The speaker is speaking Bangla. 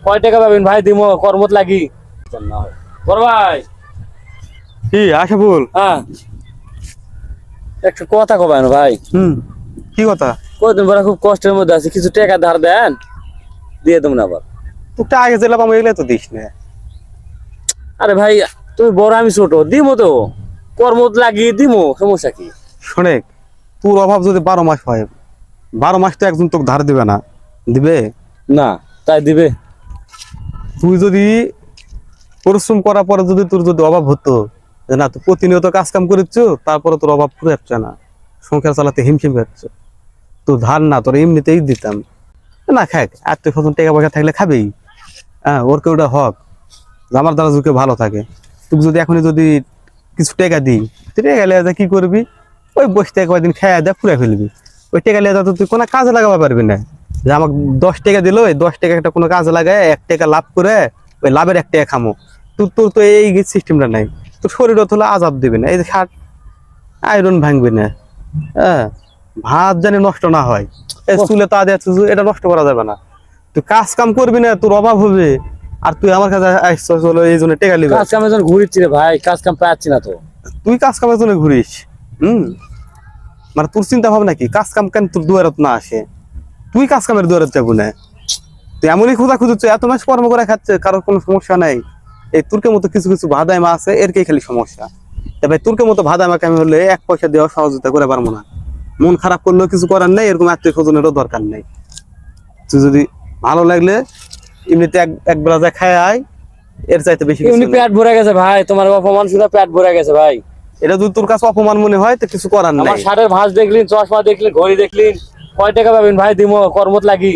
কয় টাকা পাবেন ভাই দিমো কর্মত লাগি বড় ভাই কি আশাফুল? হ্যাঁ একটা কথা কবেন ভাই। কি কথা? কদিন পরে খুব কষ্টের মধ্যে আছে, কিছু টাকা ধার দেন, দিয়ে দেবো না আবার। তোকে আগে জেলা পাবো এগুলো তো দিস না। আরে ভাই তুমি বড় আমি ছোট, দিমো তো কর্মত লাগিয়ে দিমো, সমস্যা কি? শোনে, তোর অভাব যদি 12 মাস হয়, 12 মাস তো একজন তোকে ধার দিবে না, দিবে না তাই দিবে? তুই যদি পরিশ্রম করার পরে যদি তোর যদি অভাব হতো, যে না তুই প্রতিনিয়ত কাজ কাম করেছ, তারপরে তোর অভাব পুরো যাচ্ছে না, সংসার চালাতে হিমশিম যাচ্ছে, তোর ধার না তোর এমনিতেই দিতাম না। খাক আত্মীয় স্বজন টাকা পয়সা থাকলে খাবেই, হ্যাঁ ওর কেউ হক আমার দ্বারা যদি কেউ ভালো থাকে। তুই যদি এখনই যদি কিছু টাকা দিই, তুই টাকা লিয়ে যা কি করবি? ওই বসে থেকে কয়েকদিন খেয়ে দেয় পুরে ফেলবি। ওই টাকা লিয়ে যা তুই কোনো কাজে লাগাতে পারবি না। যে আমাকে 10 টাকা দিল, ওই 10 টাকা একটা কোনো কাজে লাগায় 1 টাকা লাভ করে ওই লাভের 1 টাকা খামো। তোর তো এই সিস্টেমটা নাই। তোর শরীরও তো আজাব দিবি না, এই যে খাট আয়রন ভাঙবি না, হ্যাঁ ভাত জানি নষ্ট না হয়, এই চুলে তা দিয়ে এটা নষ্ট করা যাবে না। তুই কাজ কাম করবি না, তোর অভাব হবে, আর তুই আমার কাছে আসছিস হলো এই জন্য টেকা লিবি। কাজ কামের জন্য ঘুরিচ্ছি রে ভাই, কাজ কাম পাচ্ছি না তো। তুই কাজ কামের জন্য ঘুরিস? মানে তোর চিন্তা ভাবনা কি? কাজ কাম কেন তোর দুয়ারত না আসে? তুই কাজ কামের দুয়ারত যাবো না? তুই এমনই খোঁজা খুঁজছ, এত মাস কর্ম করে খাচ্ছে, কারোর কোনো সমস্যা নাই। এই তুর্কের মতো কিছু কিছু ভাদাইমা আছে, এরকেই খালি সমস্যা। তবে তুর্কের মতো ভাদাইমাকে আমি হলে 1 পয়সা দেওয়া সহযোগিতা করে পারবো না। মন খারাপ করলেও কিছু করার নেই, এরকম আত্মীয় স্বজনেরও দরকার নেই। তুই যদি ভালো লাগলে এমনিতে এক বেলা যা খায় আয়, এর চাইতে বেশি কিছু এমনি না। পেট ভরে গেছে ভাই, তোমার অপমান শুনে পেট ভরে গেছে ভাই। এটা যদি তোর কাছে অপমান মনে হয় তো কিছু করার আমার নাই। শার্টের ভাঁজ দেখলেন, চশমা দেখলেন, ঘড়ি দেখলেন, কয় টাকা পাবেন ভাই দিমো কর্মত লাগি।